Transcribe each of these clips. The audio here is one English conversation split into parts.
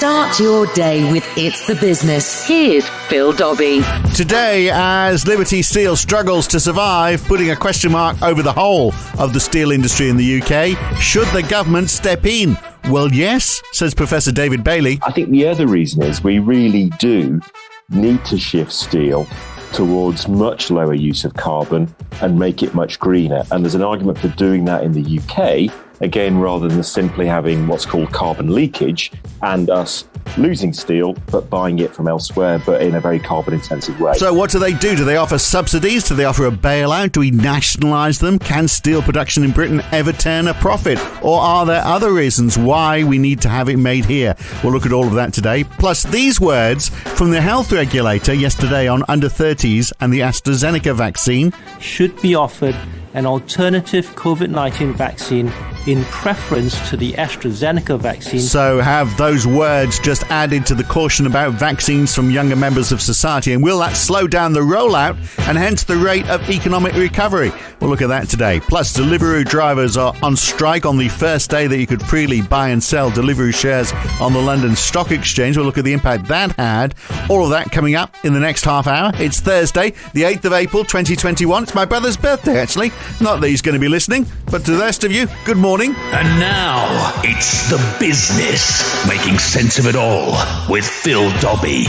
Start your day with It's the Business. Here's Phil Dobbie. Today, as Liberty Steel struggles to survive, putting a question mark over the whole of the steel industry in the UK, should the government step in? Well, yes, says Professor David Bailey. I think the other reason is we really do need to shift steel towards much lower use of carbon and make it much greener. And there's an argument for doing that in the UK, again, rather than simply having what's called carbon leakage and us losing steel, but buying it from elsewhere, but in a very carbon-intensive way. So what do? Do they offer subsidies? Do they offer a bailout? Do we nationalise them? Can steel production in Britain ever turn a profit? Or are there other reasons why we need to have it made here? We'll look at all of that today. Plus these words from the health regulator yesterday on under 30s and the AstraZeneca vaccine. Should be offered an alternative COVID-19 vaccine in preference to the AstraZeneca vaccine. So have those words just added to the caution about vaccines from younger members of society? And will that slow down the rollout and hence the rate of economic recovery? We'll look at that today. Plus, Deliveroo drivers are on strike on the first day that you could freely buy and sell Deliveroo shares on the London Stock Exchange. We'll look at the impact that had. All of that coming up in the next half hour. It's Thursday, the 8th of April, 2021. It's my brother's birthday, actually. Not that he's going to be listening, but to the rest of you, good morning. And now, it's the business, making sense of it all with Phil Dobbie.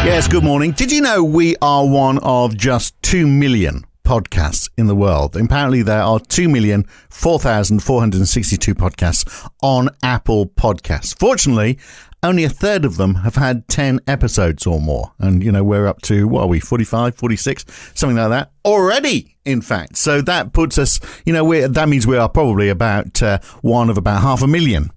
Yes, good morning. Did you know we are one of just 2 million podcasts in the world? Apparently there are 2,004,462 podcasts on Apple Podcasts. Fortunately, only a third of them have had 10 episodes or more. And, you know, we're up to, what are we, 45, 46, something like that already, in fact. So that puts us, you know, that means we are probably about one of about 500,000.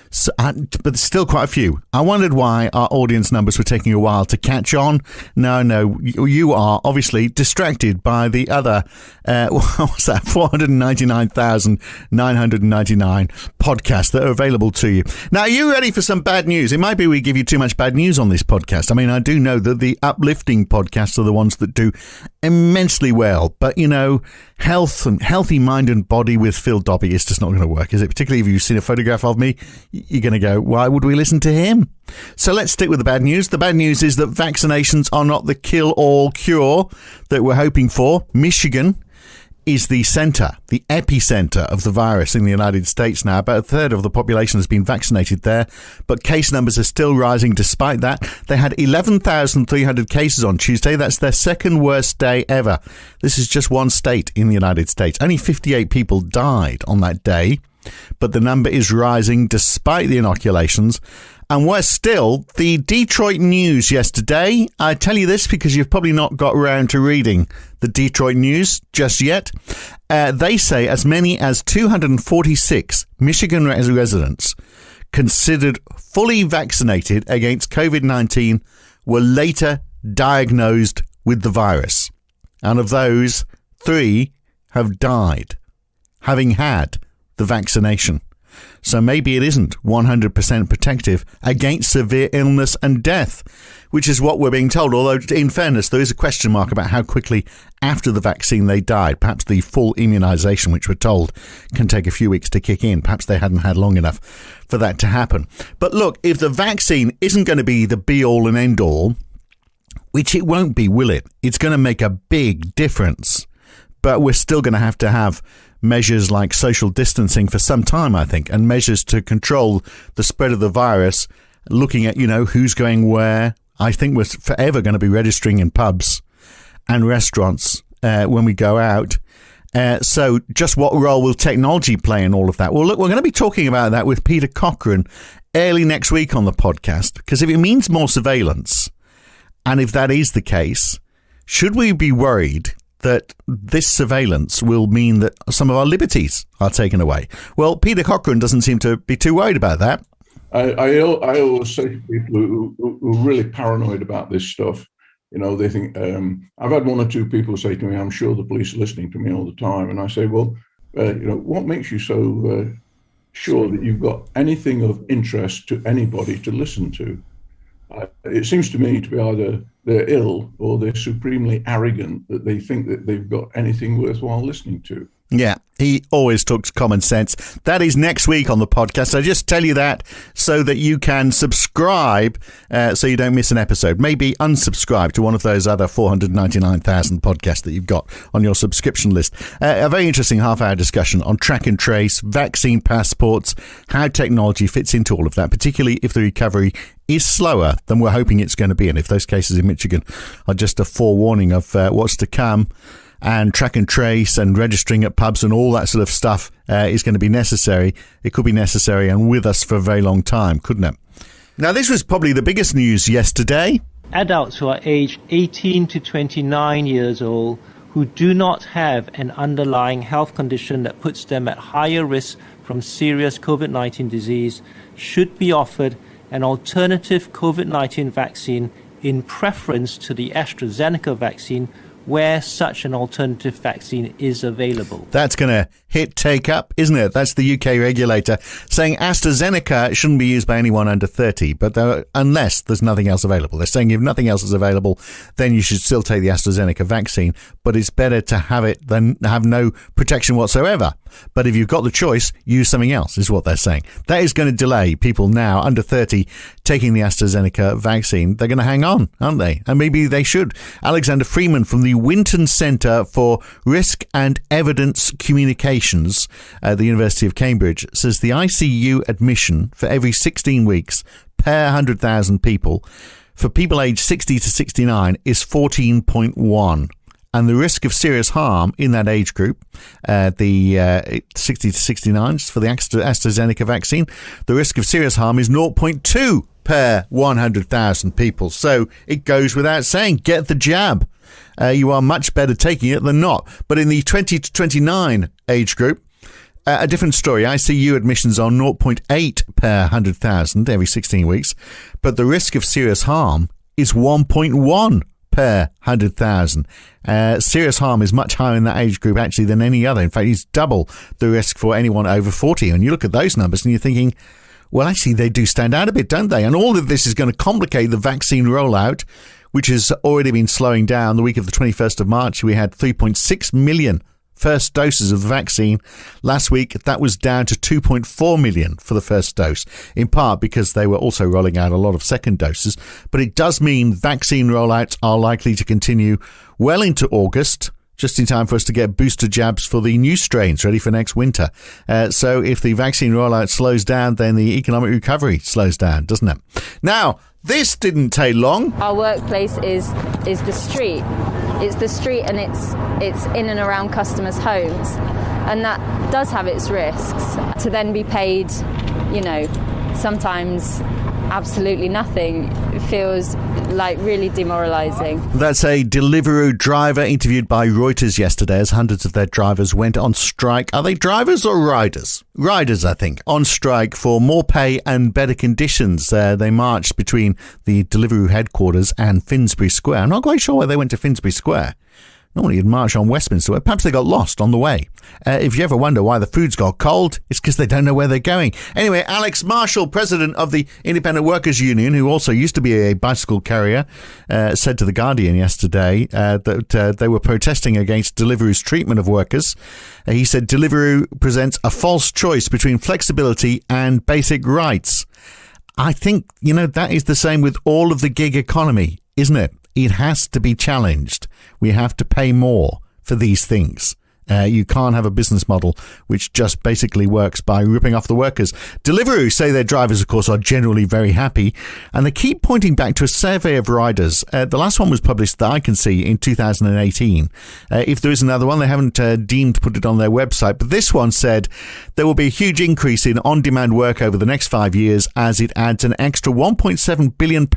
So, but there's still quite a few. I wondered why our audience numbers were taking a while to catch on. No, you are obviously distracted by the other, what was that, 499,999 podcasts that are available to you. Now, are you ready for some bad news? It might be we give you too much bad news on this podcast. I mean, I do know that the uplifting podcasts are the ones that do immensely well. But, you know, healthy mind and body with Phil Dobbie is just not going to work, is it? Particularly if you've seen a photograph of me. You're going to go, why would we listen to him? So let's stick with the bad news. The bad news is that vaccinations are not the kill-all cure that we're hoping for. Michigan is the epicenter of the virus in the United States now. About a third of the population has been vaccinated there, but case numbers are still rising despite that. They had 11,300 cases on Tuesday. That's their second worst day ever. This is just one state in the United States. Only 58 people died on that day, but the number is rising despite the inoculations. And worse still, the Detroit News yesterday, I tell you this because you've probably not got around to reading the Detroit News just yet. They say as many as 246 Michigan residents considered fully vaccinated against COVID-19 were later diagnosed with the virus. And of those, 3 have died, having had the vaccination. So maybe it isn't 100% protective against severe illness and death, which is what we're being told. Although, in fairness, there is a question mark about how quickly after the vaccine they died. Perhaps the full immunisation, which we're told can take a few weeks to kick in. Perhaps they hadn't had long enough for that to happen. But look, if the vaccine isn't going to be the be-all and end-all, which it won't be, will it? It's going to make a big difference. But we're still going to have measures like social distancing for some time, I think, and measures to control the spread of the virus, looking at, you know, who's going where. I think we're forever going to be registering in pubs and restaurants when we go out. So just what role will technology play in all of that? Well, look, we're going to be talking about that with Peter Cochrane early next week on the podcast, because if it means more surveillance, and if that is the case, should we be worried that this surveillance will mean that some of our liberties are taken away? Well, Peter Cochrane doesn't seem to be too worried about that. I always say to people who are really paranoid about this stuff, you know, they think, I've had one or two people say to me, I'm sure the police are listening to me all the time. And I say, well, you know, what makes you so sure that you've got anything of interest to anybody to listen to? It seems to me to be either they're ill or they're supremely arrogant that they think that they've got anything worthwhile listening to. Yeah, he always talks common sense. That is next week on the podcast. I just tell you that so that you can subscribe so you don't miss an episode. Maybe unsubscribe to one of those other 499,000 podcasts that you've got on your subscription list. A very interesting half-hour discussion on track and trace, vaccine passports, how technology fits into all of that, particularly if the recovery is slower than we're hoping it's going to be. And if those cases in Michigan are just a forewarning of what's to come, and track and trace and registering at pubs and all that sort of stuff is going to be necessary. It could be necessary and with us for a very long time, couldn't it? Now, this was probably the biggest news yesterday. Adults who are aged 18 to 29 years old who do not have an underlying health condition that puts them at higher risk from serious COVID-19 disease should be offered an alternative COVID-19 vaccine in preference to the AstraZeneca vaccine where such an alternative vaccine is available. That's going to hit take up, isn't it? That's the UK regulator saying AstraZeneca shouldn't be used by anyone under 30, but unless there's nothing else available. They're saying if nothing else is available, then you should still take the AstraZeneca vaccine, but it's better to have it than have no protection whatsoever. But if you've got the choice, use something else, is what they're saying. That is going to delay people now under 30 taking the AstraZeneca vaccine. They're going to hang on, aren't they? And maybe they should. Alexander Freeman from the Winton Centre for Risk and Evidence Communications at the University of Cambridge says the ICU admission for every 16 weeks per 100,000 people for people aged 60 to 69 is 14.1. And the risk of serious harm in that age group, the 60 to 69 for the AstraZeneca vaccine, the risk of serious harm is 0.2 per 100,000 people. So it goes without saying, get the jab. You are much better taking it than not. But in the 20 to 29 age group, a different story. ICU admissions are 0.8 per 100,000 every 16 weeks. But the risk of serious harm is 1.1 per 100,000. Serious harm is much higher in that age group actually than any other. In fact, it's double the risk for anyone over 40. And you look at those numbers and you're thinking, well, actually, they do stand out a bit, don't they? And all of this is going to complicate the vaccine rollout, which has already been slowing down. The week of the 21st of March, we had 3.6 million first doses of the vaccine. Last week, that was down to 2.4 million for the first dose, in part because they were also rolling out a lot of second doses. But it does mean vaccine rollouts are likely to continue well into August, just in time for us to get booster jabs for the new strains ready for next winter. So if the vaccine rollout slows down, then the economic recovery slows down, doesn't it? Now, this didn't take long. Our workplace is the street. It's the street and it's in and around customers' homes. And that does have its risks. To then be paid, sometimes absolutely nothing feels like really demoralising. That's a Deliveroo driver interviewed by Reuters yesterday as hundreds of their drivers went on strike. Are they drivers or riders? Riders, I think, on strike for more pay and better conditions. They marched between the Deliveroo headquarters and Finsbury Square. I'm not quite sure why they went to Finsbury Square. Normally you'd march on Westminster. Perhaps they got lost on the way. If you ever wonder why the food's got cold, it's because they don't know where they're going. Anyway, Alex Marshall, president of the Independent Workers Union, who also used to be a bicycle carrier, said to The Guardian yesterday that they were protesting against Deliveroo's treatment of workers. He said Deliveroo presents a false choice between flexibility and basic rights. I think, that is the same with all of the gig economy, isn't it? It has to be challenged. We have to pay more for these things. You can't have a business model which just basically works by ripping off the workers. Deliveroo say their drivers, of course, are generally very happy, and they keep pointing back to a survey of riders. The last one was published that I can see in 2018. If there is another one, they haven't deemed to put it on their website, but this one said there will be a huge increase in on-demand work over the next 5 years as it adds an extra £1.7 billion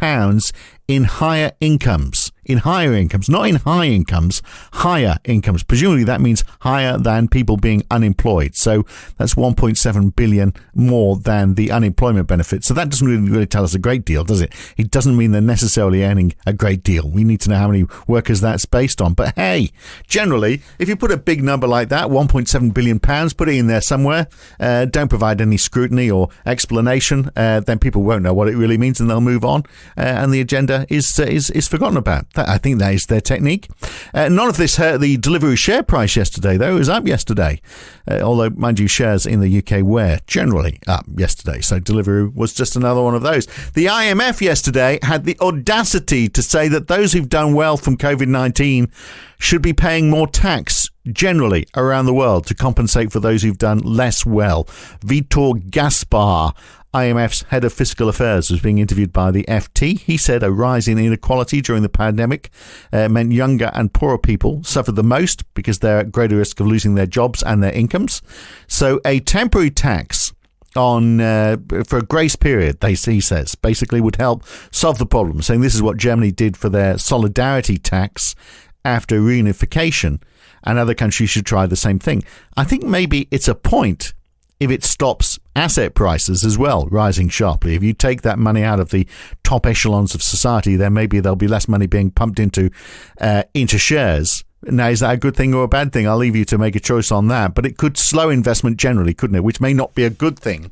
in higher incomes. In higher incomes, not in high incomes, higher incomes. Presumably that means higher than people being unemployed. So that's 1.7 billion more than the unemployment benefit. So that doesn't really tell us a great deal, does it? It doesn't mean they're necessarily earning a great deal. We need to know how many workers that's based on. But hey, generally, if you put a big number like that, 1.7 billion pounds, put it in there somewhere, don't provide any scrutiny or explanation, then people won't know what it really means and they'll move on. And the agenda is forgotten about. I think that is their technique. None of this hurt the Deliveroo share price yesterday, though. It was up yesterday. Although, mind you, shares in the UK were generally up yesterday. So Deliveroo was just another one of those. The IMF yesterday had the audacity to say that those who've done well from COVID-19 should be paying more tax generally around the world to compensate for those who've done less well. Vitor Gaspar, IMF's head of fiscal affairs, was being interviewed by the FT. He said a rise in inequality during the pandemic meant younger and poorer people suffered the most because they're at greater risk of losing their jobs and their incomes. So a temporary tax on for a grace period, he says, basically would help solve the problem, saying this is what Germany did for their solidarity tax after reunification, and other countries should try the same thing. I think maybe it's a point if it stops asset prices as well rising sharply. If you take that money out of the top echelons of society, then maybe there'll be less money being pumped into shares. Now, is that a good thing or a bad thing? I'll leave you to make a choice on that. But it could slow investment generally, couldn't it? Which may not be a good thing.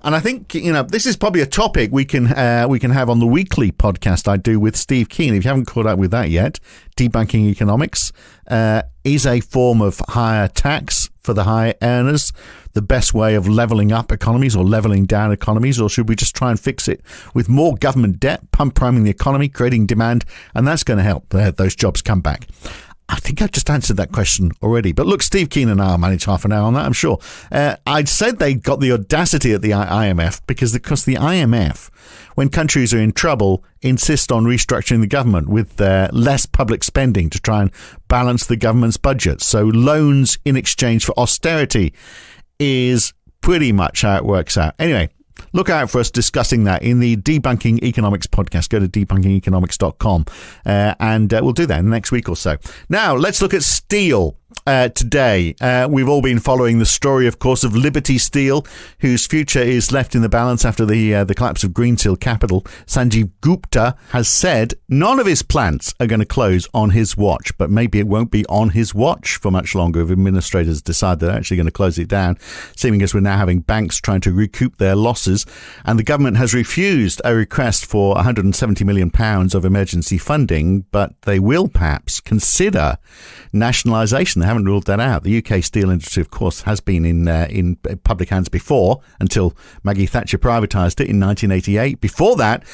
And I think, this is probably a topic we can have on the weekly podcast I do with Steve Keen. If you haven't caught up with that yet, debunking economics is a form of higher tax for the high earners the best way of levelling up economies or levelling down economies, or should we just try and fix it with more government debt, priming the economy, creating demand, and that's going to help those jobs come back? I think I've just answered that question already. But look, Steve Keen and I'll manage half an hour on that, I'm sure. I'd said they got the audacity at the IMF because the IMF, when countries are in trouble, insist on restructuring the government with less public spending to try and balance the government's budget. So loans in exchange for austerity is pretty much how it works out. Anyway, look out for us discussing that in the Debunking Economics podcast. Go to debunkingeconomics.com and we'll do that in the next week or so. Now, let's look at steel. Today, we've all been following the story, of course, of Liberty Steel, whose future is left in the balance after the collapse of Greensill Capital. Sanjeev Gupta has said none of his plants are going to close on his watch, but maybe it won't be on his watch for much longer if administrators decide they're actually going to close it down, seeming as we're now having banks trying to recoup their losses. And the government has refused a request for £170 million of emergency funding, but they will perhaps consider nationalisation. They haven't ruled that out. The UK steel industry, of course, has been in public hands before, until Maggie Thatcher privatised it in 1988. Before that,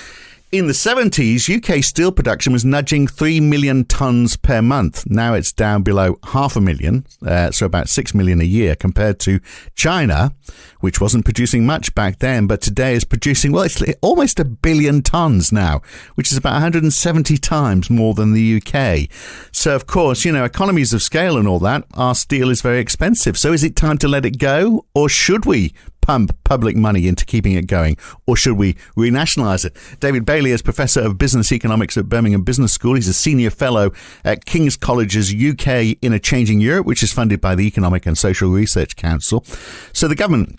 in the 70s, UK steel production was nudging 3 million tonnes per month. Now it's down below 500,000, so about 6 million a year, compared to China, which wasn't producing much back then, but today is producing, well, it's almost 1 billion tonnes now, which is about 170 times more than the UK. So, of course, economies of scale and all that, our steel is very expensive. So is it time to let it go, or should we pump public money into keeping it going, or should we renationalise it? David Bailey is Professor of Business Economics at Birmingham Business School. He's a Senior Fellow at King's College's UK in a Changing Europe, which is funded by the Economic and Social Research Council. So the government,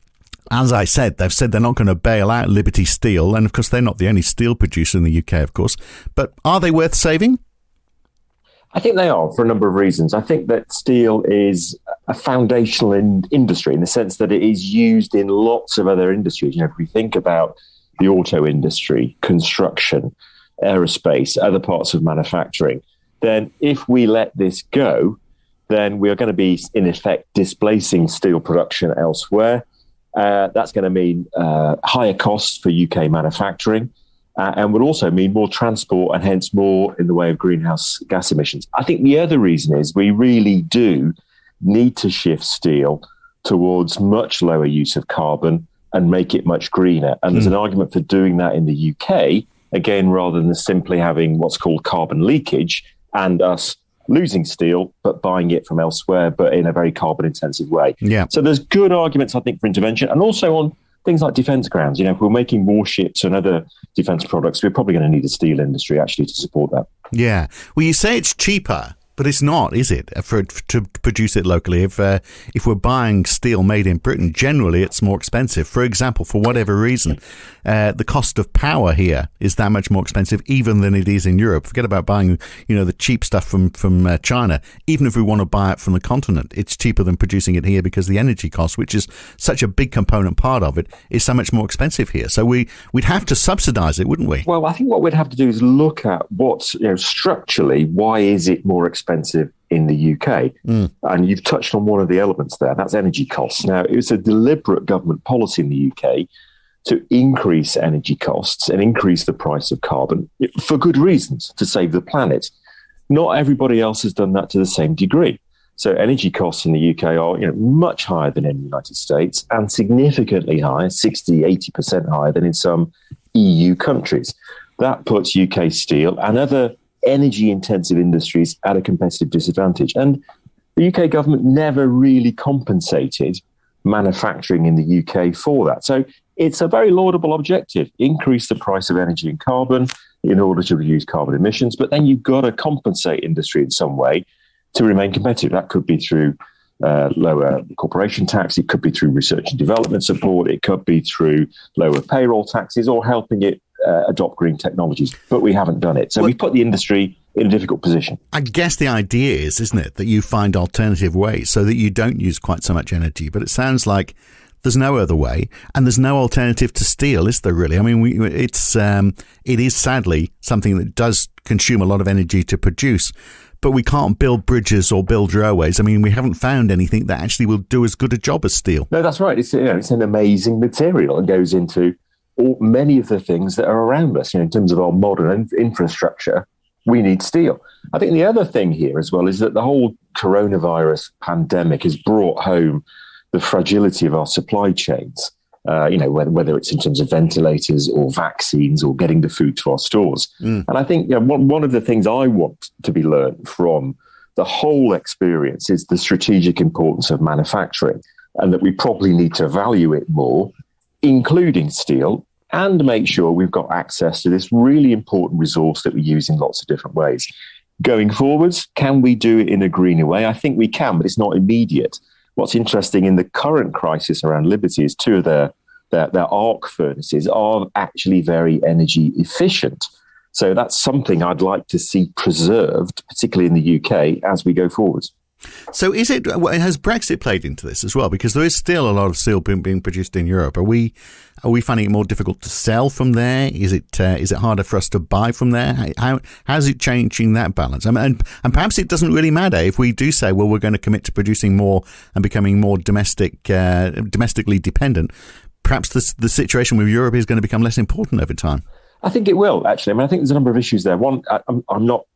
as I said, they've said they're not going to bail out Liberty Steel, and of course they're not the only steel producer in the UK, of course, but are they worth saving? I think they are, for a number of reasons. I think that steel is a foundational industry in the sense that it is used in lots of other industries. If we think about the auto industry, construction, aerospace, other parts of manufacturing, then if we let this go, then we are going to be, in effect, displacing steel production elsewhere. That's going to mean higher costs for UK manufacturing. And would also mean more transport and hence more in the way of greenhouse gas emissions. I think the other reason is we really do need to shift steel towards much lower use of carbon and make it much greener. And there's an argument for doing that in the UK, again, rather than simply having what's called carbon leakage and us losing steel, but buying it from elsewhere, but in a very carbon intensive way. Yeah. So there's good arguments, I think, for intervention, and also on things like defence grounds. If we're making warships and other defence products, we're probably going to need a steel industry actually to support that. Yeah. Well, you say it's cheaper But it's not, is it, to produce it locally? If we're buying steel made in Britain, generally it's more expensive. For example, for whatever reason, the cost of power here is that much more expensive even than it is in Europe. Forget about buying, the cheap stuff from China. Even if we want to buy it from the continent, it's cheaper than producing it here because the energy cost, which is such a big component part of it, is so much more expensive here. So we'd have to subsidise it, wouldn't we? Well, I think what we'd have to do is look at what's, structurally, why is it more expensive in the UK? And you've touched on one of the elements there, that's energy costs. Now, it was a deliberate government policy in the UK to increase energy costs and increase the price of carbon for good reasons, to save the planet. Not everybody else has done that to the same degree. So energy costs in the UK are much higher than in the United States and significantly higher, 60, 80% higher than in some EU countries. That puts UK steel and other energy-intensive industries at a competitive disadvantage. And the UK government never really compensated manufacturing in the UK for that. So it's a very laudable objective, increase the price of energy and carbon in order to reduce carbon emissions, but then you've got to compensate industry in some way to remain competitive. That could be through lower corporation tax, it could be through research and development support, it could be through lower payroll taxes or helping it adopt green technologies, but we haven't done it. So we've put the industry in a difficult position. I guess the idea is, isn't it, that you find alternative ways so that you don't use quite so much energy. But it sounds like there's no other way, and there's no alternative to steel, is there really? I mean, it is sadly something that does consume a lot of energy to produce, but we can't build bridges or build railways. I mean, we haven't found anything that actually will do as good a job as steel. No, that's right. It's an amazing material. It goes into many of the things that are around us. In terms of our modern infrastructure, we need steel. I think the other thing here as well is that the whole coronavirus pandemic has brought home the fragility of our supply chains, whether it's in terms of ventilators or vaccines or getting the food to our stores. And I think one of the things I want to be learned from the whole experience is the strategic importance of manufacturing, and that we probably need to value it more, including steel, and make sure we've got access to this really important resource that we use in lots of different ways. Going forwards, can we do it in a greener way? I think we can, but it's not immediate. What's interesting in the current crisis around Liberty is two of their arc furnaces are actually very energy efficient. So that's something I'd like to see preserved, particularly in the UK, as we go forwards. So has Brexit played into this as well? Because there is still a lot of steel being produced in Europe. Are we finding it more difficult to sell from there? Is it harder for us to buy from there? How's it changing that balance? And perhaps it doesn't really matter if we do say, well, we're going to commit to producing more and becoming more domestically dependent. Perhaps the situation with Europe is going to become less important over time. I think it will, actually. I mean, I think there's a number of issues there. One,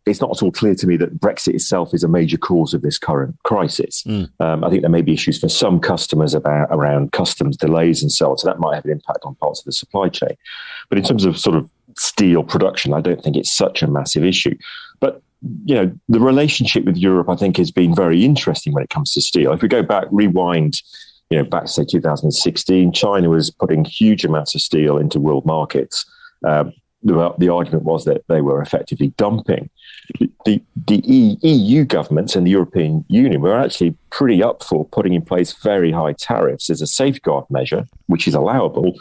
it's not at all clear to me that Brexit itself is a major cause of this current crisis. I think there may be issues for some customers around customs delays and so on. So that might have an impact on parts of the supply chain. But in terms of sort of steel production, I don't think it's such a massive issue. But, the relationship with Europe, I think, has been very interesting when it comes to steel. If we go back, rewind, back to, say, 2016, China was putting huge amounts of steel into world markets. The argument was that they were effectively dumping. The EU governments and the European Union were actually pretty up for putting in place very high tariffs as a safeguard measure, which is allowable,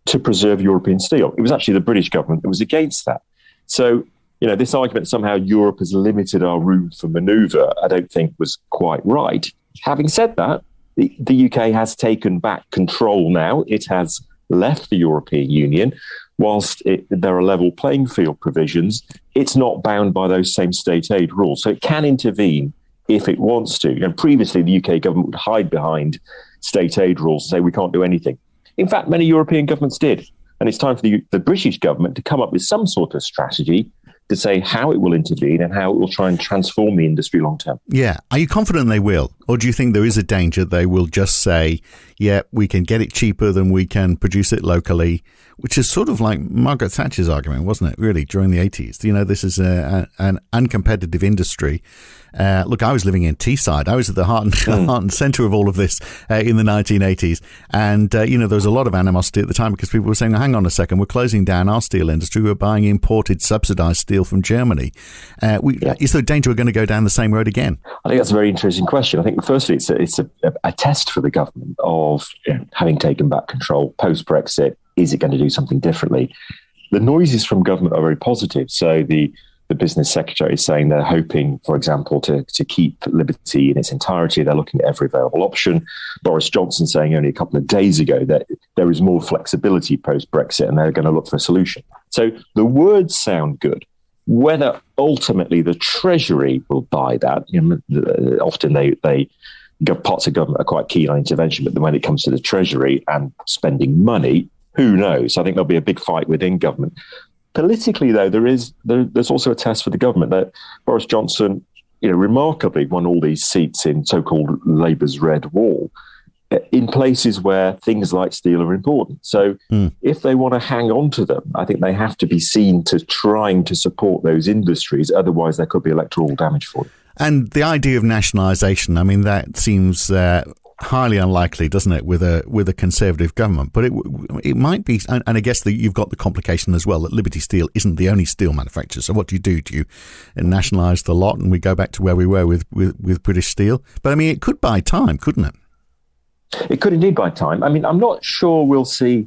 to preserve European steel. It was actually the British government that was against that. So, this argument somehow Europe has limited our room for manoeuvre, I don't think was quite right. Having said that, the UK has taken back control now. It has left the European Union. Whilst there are level playing field provisions, it's not bound by those same state aid rules. So it can intervene if it wants to. And previously, the UK government would hide behind state aid rules and say we can't do anything. In fact, many European governments did. And it's time for the British government to come up with some sort of strategy to say how it will intervene and how it will try and transform the industry long term. Yeah. Are you confident they will? Or do you think there is a danger they will just say, yeah, we can get it cheaper than we can produce it locally, which is sort of like Margaret Thatcher's argument, wasn't it, really, during the 80s? This is an uncompetitive industry. Look, I was living in Teesside. I was at the heart and centre of all of this in the 1980s. And, there was a lot of animosity at the time because people were saying, hang on a second, we're closing down our steel industry. We're buying imported, subsidised steel steel from Germany. Is there a danger we're going to go down the same road again? I think that's a very interesting question. I think, firstly, it's a test for the government of having taken back control post-Brexit. Is it going to do something differently? The noises from government are very positive. So the business secretary is saying they're hoping, for example, to keep liberty in its entirety. They're looking at every available option. Boris Johnson saying only a couple of days ago that there is more flexibility post-Brexit and they're going to look for a solution. So the words sound good. Whether ultimately the Treasury will buy that, often parts of government are quite keen on intervention, but then when it comes to the Treasury and spending money, who knows? I think there'll be a big fight within government. Politically, though, there's also a test for the government that Boris Johnson, remarkably won all these seats in so-called Labour's Red Wall in places where things like steel are important. So if they want to hang on to them, I think they have to be seen to trying to support those industries. Otherwise, there could be electoral damage for them. And the idea of nationalisation, I mean, that seems highly unlikely, doesn't it, with a Conservative government? But it might be, and I guess you've got the complication as well that Liberty Steel isn't the only steel manufacturer. So what do? Do you nationalise the lot and we go back to where we were with British Steel? But I mean, it could buy time, couldn't it? It could indeed buy time. I mean, I'm not sure we'll see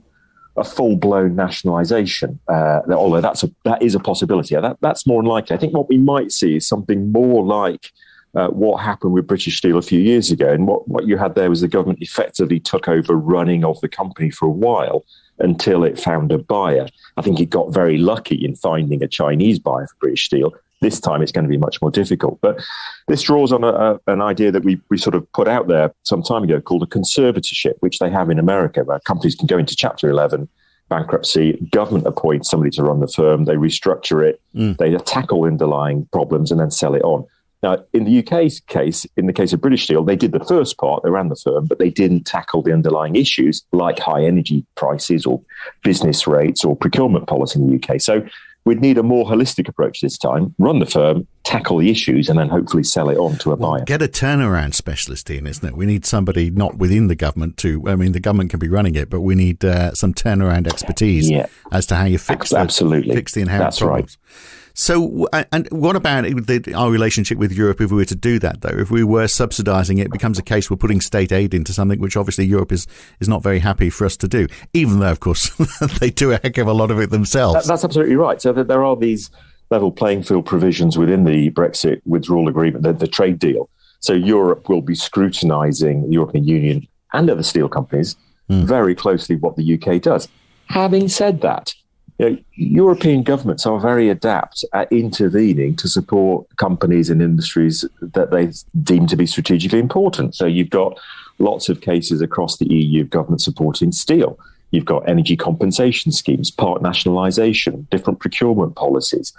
a full-blown nationalisation, although that is a possibility. That's more unlikely. I think what we might see is something more like what happened with British Steel a few years ago. And what you had there was the government effectively took over running of the company for a while until it found a buyer. I think it got very lucky in finding a Chinese buyer for British Steel. This time it's going to be much more difficult. But this draws on an idea that we sort of put out there some time ago called a conservatorship, which they have in America, where companies can go into Chapter 11, bankruptcy, government appoints somebody to run the firm, they restructure it, they tackle underlying problems and then sell it on. Now, in the UK's case, in the case of British Steel, they did the first part, they ran the firm, but they didn't tackle the underlying issues like high energy prices or business rates or procurement policy in the UK. So we'd need a more holistic approach this time, run the firm, tackle the issues, and then hopefully sell it on to a buyer. Get a turnaround specialist in, isn't it? We need somebody not within the government the government can be running it, but we need some turnaround expertise as to how you fix the inherent problems. Right. So, and what about our relationship with Europe if we were to do that, though? If we were subsidising it, it becomes a case we're putting state aid into something which obviously Europe is not very happy for us to do, even though, of course, they do a heck of a lot of it themselves. That's absolutely right. So there are these level playing field provisions within the Brexit withdrawal agreement, the trade deal. So Europe will be scrutinising the European Union and other steel companies very closely what the UK does. Having said that, European governments are very adept at intervening to support companies and industries that they deem to be strategically important. So you've got lots of cases across the EU of government supporting steel. You've got energy compensation schemes, part nationalisation, different procurement policies,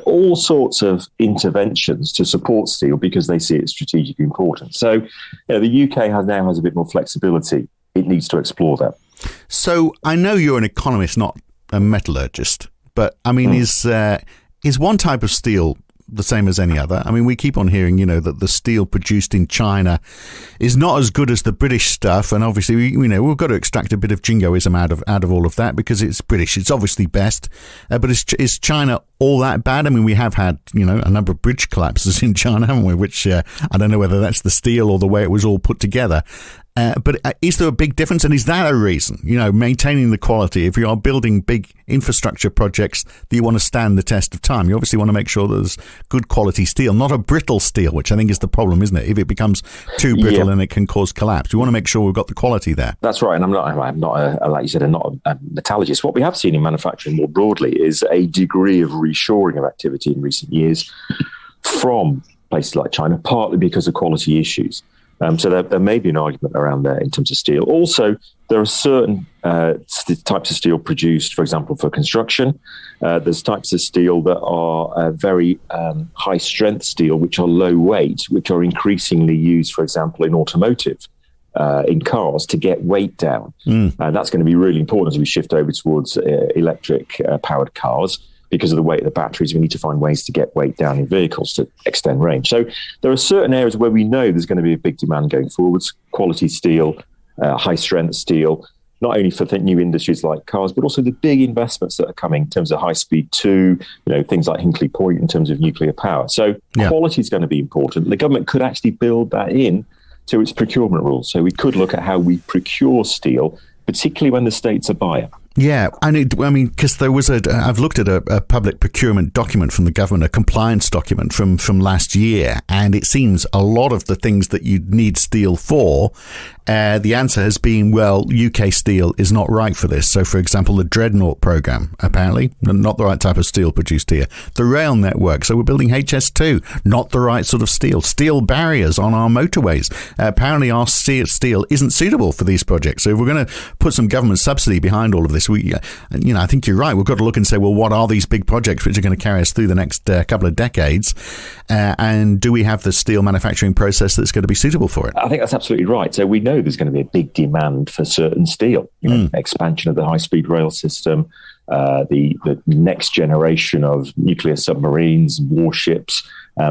all sorts of interventions to support steel because they see it strategically important. So the UK now has a bit more flexibility. It needs to explore that. So I know you're an economist, not a metallurgist, but I mean, is one type of steel the same as any other? I mean, we keep on hearing, that the steel produced in China is not as good as the British stuff, and obviously, we've got to extract a bit of jingoism out of all of that because it's British. It's obviously best, but is China all that bad? I mean, we have had, a number of bridge collapses in China, haven't we? Which I don't know whether that's the steel or the way it was all put together. But is there a big difference? And is that a reason, maintaining the quality? If you are building big infrastructure projects that you want to stand the test of time, you obviously want to make sure there's good quality steel, not a brittle steel, which I think is the problem, isn't it? If it becomes too brittle, then it can cause collapse. We want to make sure we've got the quality there. That's right. And I'm not like you said, I'm not a metallurgist. What we have seen in manufacturing more broadly is a degree of reshoring of activity in recent years from places like China, partly because of quality issues. So there may be an argument around there in terms of steel. Also, there are certain types of steel produced, for example, for construction. There's types of steel that are very high-strength steel, which are low weight, which are increasingly used, for example, in automotive, in cars, to get weight down. That's going to be really important as we shift over towards electric-powered cars. Because of the weight of the batteries, we need to find ways to get weight down in vehicles to extend range. So there are certain areas where we know there's going to be a big demand going forwards. Quality steel, high-strength steel. not only for new industries like cars, but also the big investments that are coming in terms of high speed 2, things like Hinkley Point in terms of nuclear power. So quality is going to be important. The government could actually build that in to its procurement rules. So we could look at how we procure steel, particularly when the state's a buyer. Yeah, and because there was I've looked at a public procurement document from the government, a compliance document from last year, and it seems a lot of the things that you need steel for, the answer has been, well, UK steel is not right for this. So, for example, the Dreadnought program, apparently, not the right type of steel produced here. The rail network, so we're building HS2, not the right sort of steel. Steel barriers on our motorways. Apparently, our steel isn't suitable for these projects. So if we're going to put some government subsidy behind all of this, I think you're right. We've got to look and say, well, what are these big projects which are going to carry us through the next couple of decades? And do we have the steel manufacturing process that's going to be suitable for it? I think that's absolutely right. So we know there's going to be a big demand for certain steel. Expansion of the high-speed rail system, the next generation of nuclear submarines, warships,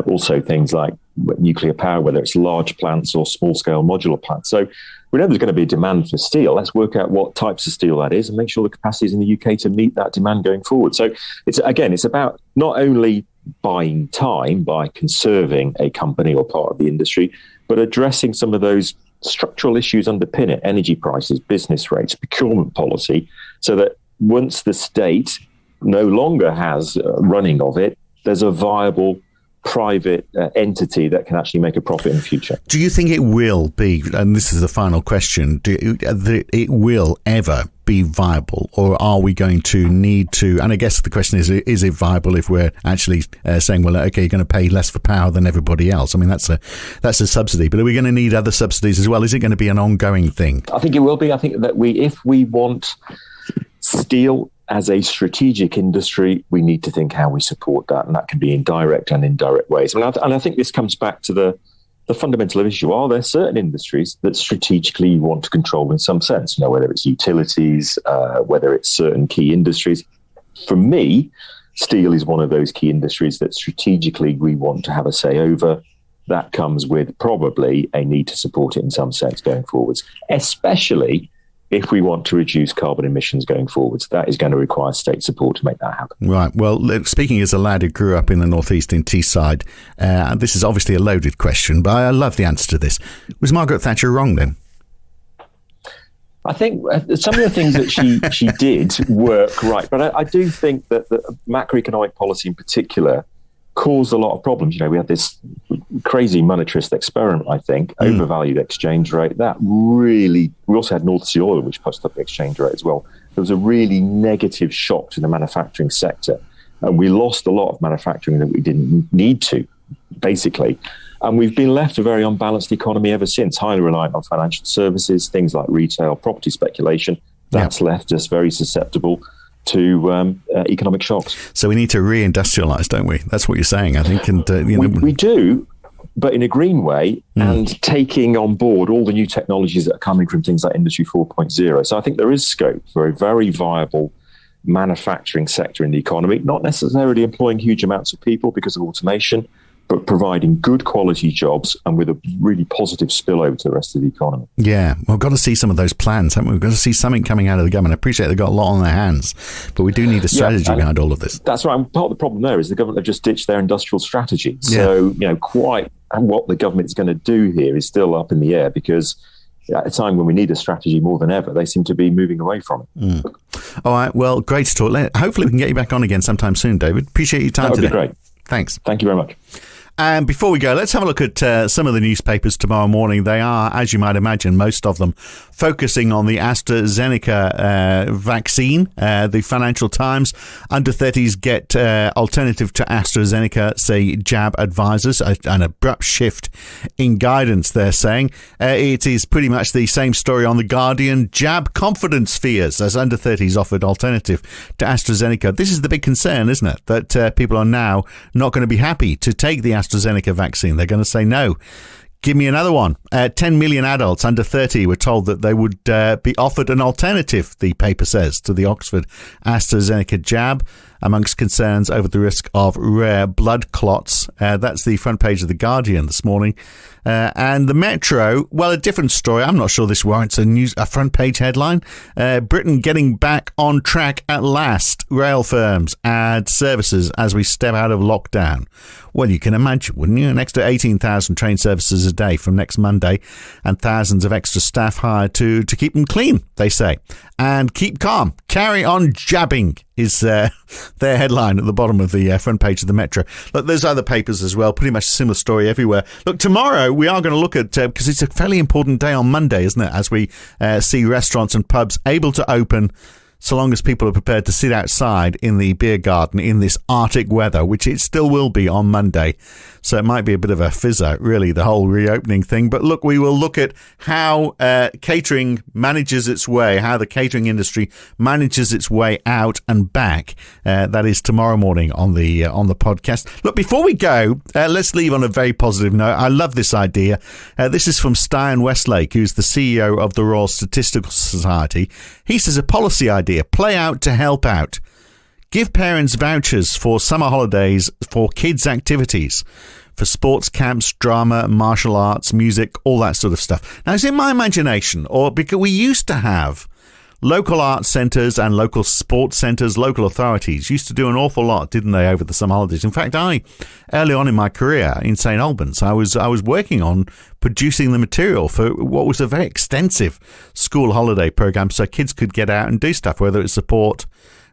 also things like nuclear power, whether it's large plants or small-scale modular plants. So we know there's going to be a demand for steel. Let's work out what types of steel that is and make sure the capacity is in the UK to meet that demand going forward. So it's about not only buying time by conserving a company or part of the industry, but addressing some of those structural issues underpin it: energy prices, business rates, procurement policy, so that once the state no longer has running of it, there's a viable private entity that can actually make a profit in the future. Do you think it will be, and this is the final question, it will ever be viable, or are we going to need to, and I guess the question is it viable if we're actually saying, well, okay, you're going to pay less for power than everybody else? I mean, that's a subsidy, but are we going to need other subsidies as well? Is it going to be an ongoing thing? I think it will be. I think that if we want steel as a strategic industry, we need to think how we support that, and that can be in direct and indirect ways. And I think this comes back to the fundamental issue: are there certain industries that strategically you want to control in some sense? Whether it's utilities, whether it's certain key industries. For me, steel is one of those key industries that strategically we want to have a say over. That comes with probably a need to support it in some sense going forwards, especially if we want to reduce carbon emissions going forwards. That is going to require state support to make that happen. Right. Well, speaking as a lad who grew up in the northeast in Teesside, this is obviously a loaded question, but I love the answer to this. Was Margaret Thatcher wrong then? I think some of the things that she did work right, but I do think that the macroeconomic policy in particular caused a lot of problems. We had this crazy monetarist experiment, I think, overvalued exchange rate. That really, we also had North Sea oil, which pushed up the exchange rate as well. There was a really negative shock to the manufacturing sector. And we lost a lot of manufacturing that we didn't need to, basically. And we've been left a very unbalanced economy ever since, highly reliant on financial services, things like retail, property speculation. That's left us very susceptible to economic shocks. So we need to reindustrialise, don't we? That's what you're saying, I think. And we do, but in a green way, and taking on board all the new technologies that are coming from things like Industry 4.0. So I think there is scope for a very viable manufacturing sector in the economy, not necessarily employing huge amounts of people because of automation, but providing good quality jobs and with a really positive spillover to the rest of the economy. Yeah, we've got to see some of those plans, haven't we? We've got to see something coming out of the government. I appreciate they've got a lot on their hands, but we do need a strategy behind all of this. That's right. And part of the problem there is the government have just ditched their industrial strategy. So, quite what the government's going to do here is still up in the air, because at a time when we need a strategy more than ever, they seem to be moving away from it. All right. Well, great to talk. Hopefully we can get you back on again sometime soon, David. Appreciate your time today. That would be great. Thanks. Thank you very much. And before we go, let's have a look at some of the newspapers tomorrow morning. They are, as you might imagine, most of them focusing on the AstraZeneca vaccine. The Financial Times, under 30s get alternative to AstraZeneca, say jab advisors. An abrupt shift in guidance, they're saying. It is pretty much the same story on The Guardian. Jab confidence fears as under 30s offered alternative to AstraZeneca. This is the big concern, isn't it? That people are now not going to be happy to take the AstraZeneca vaccine. They're going to say no. Give me another one. 10 million adults under 30 were told that they would be offered an alternative, the paper says, to the Oxford AstraZeneca jab. amongst concerns over the risk of rare blood clots. That's the front page of The Guardian this morning. And the Metro, well, a different story. I'm not sure this warrants a front page headline. Britain getting back on track at last. Rail firms add services as we step out of lockdown. Well, you can imagine, wouldn't you? An extra 18,000 train services a day from next Monday, and thousands of extra staff hired to keep them clean, they say. And keep calm. Carry on jabbing is their headline at the bottom of the front page of the Metro. Look, there's other papers as well. Pretty much a similar story everywhere. Look, tomorrow we are going to look at, because it's a fairly important day on Monday, isn't it? As we see restaurants and pubs able to open, so long as people are prepared to sit outside in the beer garden in this Arctic weather, which it still will be on Monday. So it might be a bit of a fizzer, really, the whole reopening thing. But look, we will look at how catering manages its way, how the catering industry manages its way out and back. That is tomorrow morning on the podcast. Look, before we go, let's leave on a very positive note. I love this idea. This is from Stian Westlake, who's the CEO of the Royal Statistical Society. He says a policy idea, play out to help out. Give parents vouchers for summer holidays for kids' activities, for sports camps, drama, martial arts, music, all that sort of stuff. Now, it's in my imagination, or because we used to have local arts centres and local sports centres, local authorities used to do an awful lot, didn't they, over the summer holidays? In fact, early on in my career in St Albans, I was working on producing the material for what was a very extensive school holiday programme, so kids could get out and do stuff, whether it's sport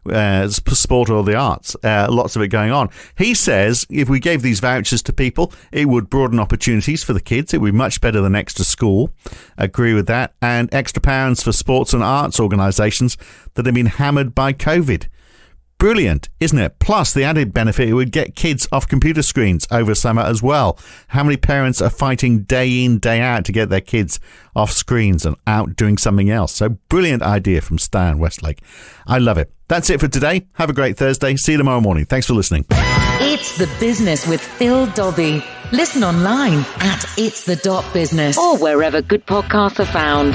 or the arts, lots of it going on. He says if we gave these vouchers to people, it would broaden opportunities for the kids. It would be much better than extra school. Agree with that. And extra pounds for sports and arts organisations that have been hammered by COVID. Brilliant, isn't it? Plus, the added benefit, it would get kids off computer screens over summer as well. How many parents are fighting day in, day out to get their kids off screens and out doing something else? So, brilliant idea from Stian Westlake. I love it. That's it for today. Have a great Thursday. See you tomorrow morning. Thanks for listening. It's the Business with Phil Dobbie. Listen online at itsthe.business or wherever good podcasts are found.